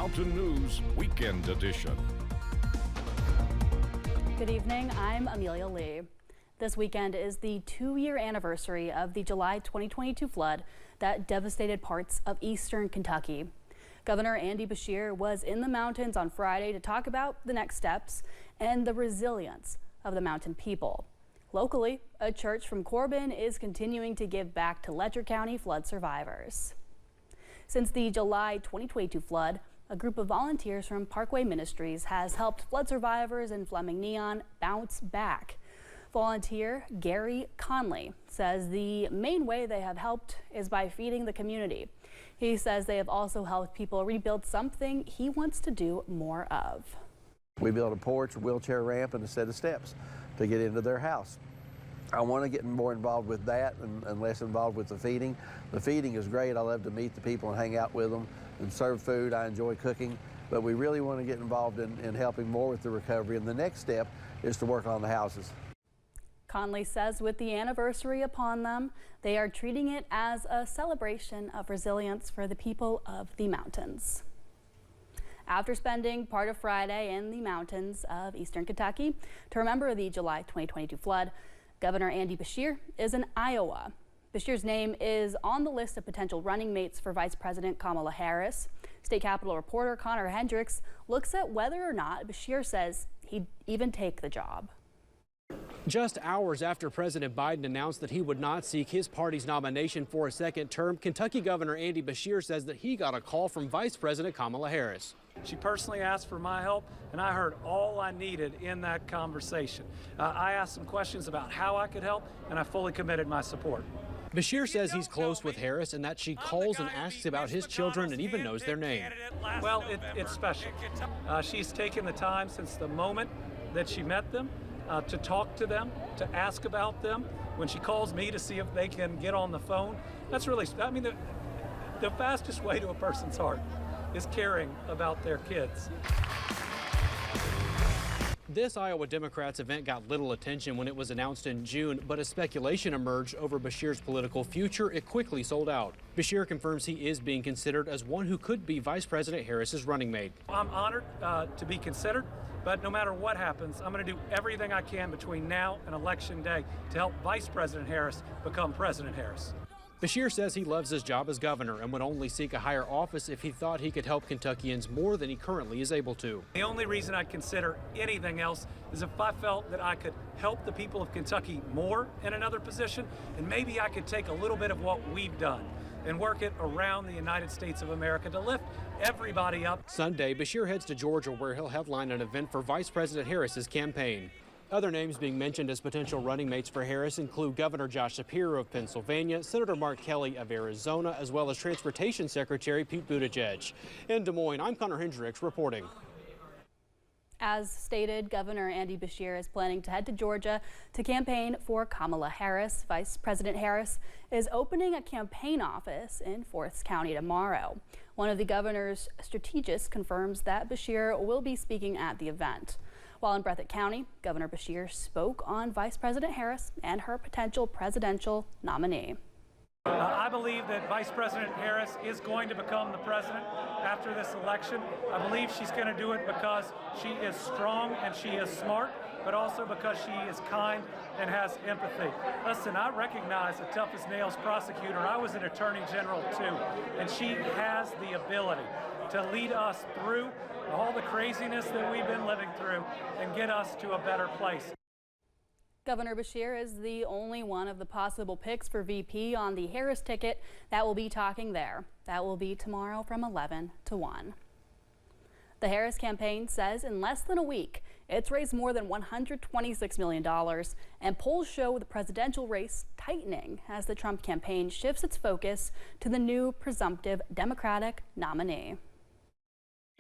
Mountain News Weekend Edition. Good evening, I'm Amelia Lee. This weekend is the 2-year anniversary of the July 2022 flood that devastated parts of eastern Kentucky. Governor Andy Beshear was in the mountains on Friday to talk about the next steps and the resilience of the mountain people. Locally, a church from Corbin is continuing to give back to Letcher County flood survivors. Since the July 2022 flood, a group of volunteers from Parkway Ministries has helped flood survivors in Fleming Neon bounce back. Volunteer Gary Conley says the main way they have helped is by feeding the community. He says they have also helped people rebuild something he wants to do more of. We built a porch, a wheelchair ramp, and a set of steps to get into their house. I want to get more involved with that and less involved with the feeding. The feeding is great. I love to meet the people and hang out with them and serve food. I enjoy cooking, but we really want to get involved in helping more with the recovery. And the next step is to work on the houses. Conley says with the anniversary upon them, they are treating it as a celebration of resilience for the people of the mountains. After spending part of Friday in the mountains of eastern Kentucky to remember the July 2022 flood, Governor Andy Beshear is in Iowa. Beshear's name is on the list of potential running mates for Vice President Kamala Harris. State Capitol reporter Connor Hendricks looks at whether or not Beshear says he'd even take the job. Just hours after President Biden announced that he would not seek his party's nomination for a second term, Kentucky Governor Andy Beshear says that he got a call from Vice President Kamala Harris. She personally asked for my help, and I heard all I needed in that conversation. I asked some questions about how I could help, and I fully committed my support. Beshear says he's close with Harris and that she calls and asks about his children and even knows their name. Well, it's special. She's taken the time since the moment that she met them to talk to them, to ask about them. When she calls me to see if they can get on the phone, that's really, I mean, the fastest way to a person's heart is caring about their kids. This Iowa Democrats event got little attention when it was announced in June, but as speculation emerged over Beshear's political future, it quickly sold out. Beshear confirms he is being considered as one who could be Vice President Harris's running mate. I'm honored to be considered, but no matter what happens, I'm going to do everything I can between now and Election Day to help Vice President Harris become President Harris. Beshear says he loves his job as governor and would only seek a higher office if he thought he could help Kentuckians more than he currently is able to. The only reason I'd consider anything else is if I felt that I could help the people of Kentucky more in another position, and maybe I could take a little bit of what we've done and work it around the United States of America to lift everybody up. Sunday, Beshear heads to Georgia, where he'll headline an event for Vice President Harris's campaign. Other names being mentioned as potential running mates for Harris include Governor Josh Shapiro of Pennsylvania, Senator Mark Kelly of Arizona, as well as Transportation Secretary Pete Buttigieg. In Des Moines, I'm Connor Hendricks reporting. As stated, Governor Andy Beshear is planning to head to Georgia to campaign for Kamala Harris. Vice President Harris is opening a campaign office in Forsyth County tomorrow. One of the governor's strategists confirms that Beshear will be speaking at the event. While in Breathitt County, Governor Beshear spoke on Vice President Harris and her potential presidential nominee. I believe that Vice President Harris is going to become the president after this election. I believe she's going to do it because she is strong and she is smart, but also because she is kind and has empathy. Listen, I recognize a tough as nails prosecutor. I was an attorney general too, and she has the ability to lead us through all the craziness that we've been living through and get us to a better place. Governor Beshear is the only one of the possible picks for VP on the Harris ticket that will be talking there. That will be tomorrow from 11 to 1. The Harris campaign says in less than a week, it's raised more than $126 million, and polls show the presidential race tightening as the Trump campaign shifts its focus to the new presumptive Democratic nominee.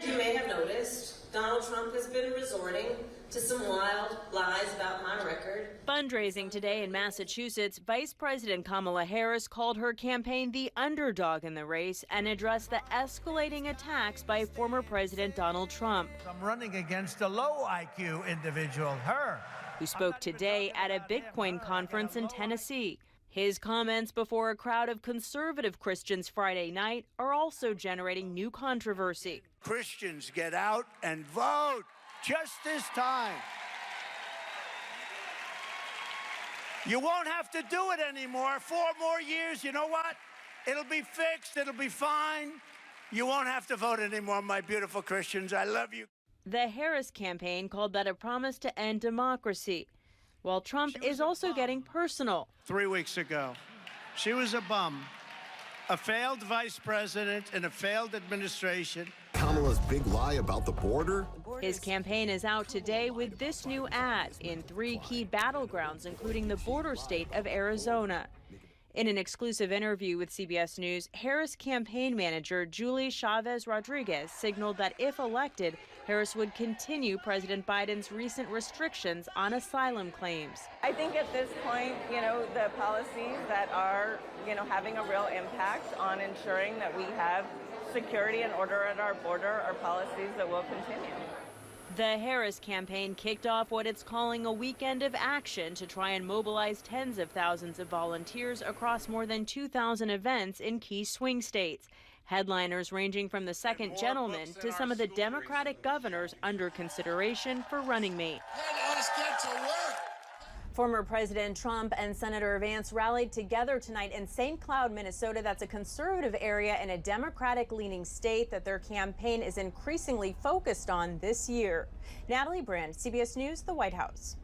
You may have noticed Donald Trump has been resorting to some wild lies about my record. Fundraising today in Massachusetts, Vice President Kamala Harris called her campaign the underdog in the race and addressed the escalating attacks by former President Donald Trump. I'm running against a low IQ individual, her. Who spoke today at a Bitcoin conference in Tennessee. His comments before a crowd of conservative Christians Friday night are also generating new controversy. Christians, get out and vote just this time. You won't have to do it anymore. 4 more years, you know what? It'll be fixed, it'll be fine. You won't have to vote anymore, my beautiful Christians. I love you. The Harris campaign called that a promise to end democracy, while Trump is also getting personal. 3 weeks ago, she was a bum, a failed vice president in a failed administration. Kamala's big lie about the border. His campaign is out today with this new ad in 3 key battlegrounds, including the border state of Arizona. In an exclusive interview with CBS News, Harris campaign manager Julie Chavez Rodriguez signaled that if elected, Harris would continue President Biden's recent restrictions on asylum claims. I think at this point, the policies that are, having a real impact on ensuring that we have security and order at our border are policies that will continue. The Harris campaign kicked off what it's calling a weekend of action to try and mobilize tens of thousands of volunteers across more than 2,000 events in key swing states. Headliners ranging from the second gentleman to some of the Democratic governors under consideration for running mate. Let us get to work. Former President Trump and Senator Vance rallied together tonight in St. Cloud, Minnesota. That's a conservative area in a Democratic-leaning state that their campaign is increasingly focused on this year. Natalie Brand, CBS News, the White House.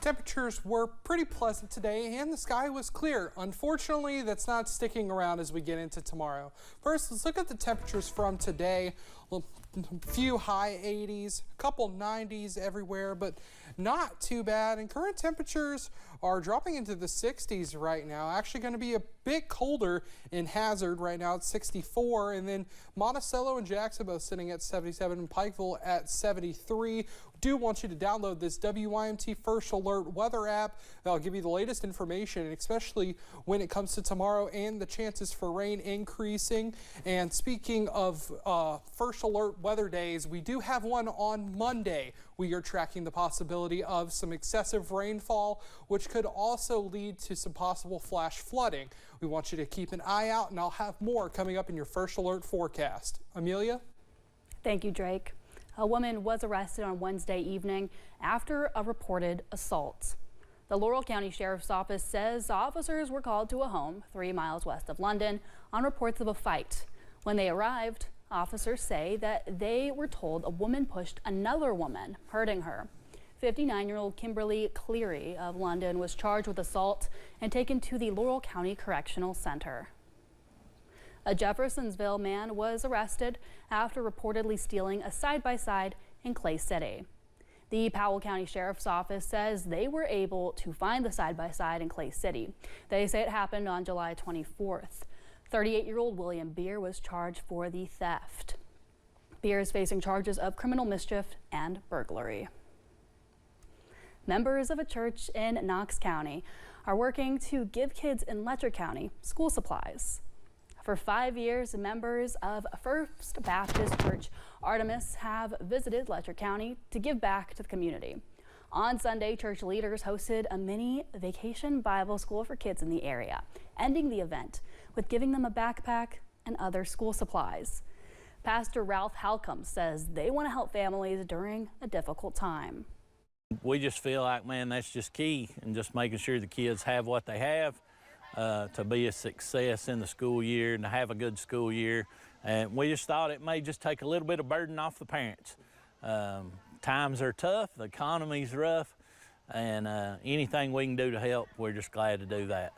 Temperatures were pretty pleasant today and the sky was clear. Unfortunately, that's not sticking around as we get into tomorrow. First, let's look at the temperatures from today. Well, a few high 80s, a couple 90s everywhere, but not too bad. And current temperatures are dropping into the 60s right now. Actually going to be a bit colder in Hazard right now at 64, and then Monticello and Jackson both sitting at 77 and Pikeville at 73. Do want you to download this WYMT First Alert weather app. That'll give you the latest information, especially when it comes to tomorrow and the chances for rain increasing. And speaking of First Alert weather days, we do have one on Monday. We are tracking the possibility of some excessive rainfall, which could also lead to some possible flash flooding. We want you to keep an eye out, and I'll have more coming up in your First Alert forecast. Amelia? Thank you, Drake. A woman was arrested on Wednesday evening after a reported assault. The Laurel County Sheriff's Office says officers were called to a home 3 miles west of London on reports of a fight. When they arrived, officers say that they were told a woman pushed another woman, hurting her. 59-year-old Kimberly Cleary of London was charged with assault and taken to the Laurel County Correctional Center. A Jeffersonville man was arrested after reportedly stealing a side-by-side in Clay City. The Powell County Sheriff's Office says they were able to find the side-by-side in Clay City. They say it happened on July 24th. 38-year-old William Beer was charged for the theft. Beer is facing charges of criminal mischief and burglary. Members of a church in Knox County are working to give kids in Letcher County school supplies. For 5 years, members of First Baptist Church Artemis have visited Letcher County to give back to the community. On Sunday, church leaders hosted a mini vacation Bible school for kids in the area, ending the event with giving them a backpack and other school supplies. Pastor Ralph Halcomb says they want to help families during a difficult time. We just feel like, man, that's just key, and just making sure the kids have what they have to be a success in the school year and to have a good school year. And we just thought it may just take a little bit of burden off the parents. Times are tough, the economy's rough, and anything we can do to help, we're just glad to do that.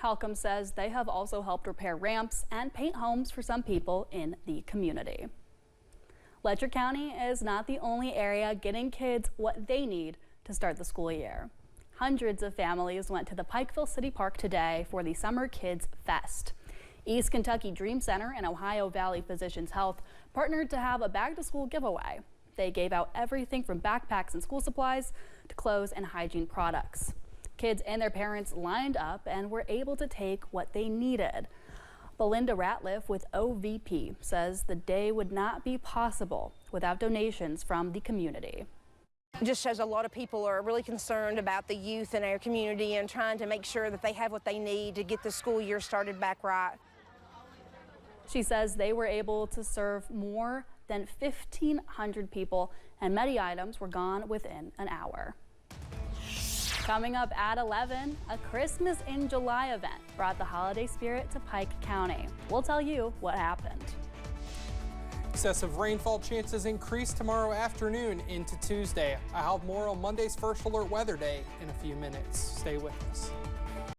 Halcomb says they have also helped repair ramps and paint homes for some people in the community. Letcher County is not the only area getting kids what they need to start the school year. Hundreds of families went to the Pikeville City Park today for the Summer Kids Fest. East Kentucky Dream Center and Ohio Valley Physicians Health partnered to have a back-to-school giveaway. They gave out everything from backpacks and school supplies to clothes and hygiene products. Kids and their parents lined up and were able to take what they needed. Belinda Ratliff with OVP says the day would not be possible without donations from the community. It just shows a lot of people are really concerned about the youth in our community and trying to make sure that they have what they need to get the school year started back right. She says they were able to serve more than 1,500 people, and many items were gone within an hour. Coming up at 11, a Christmas in July event brought the holiday spirit to Pike County. We'll tell you what happened. Excessive rainfall chances increase tomorrow afternoon into Tuesday. I have more on Monday's First Alert Weather Day in a few minutes. Stay with us.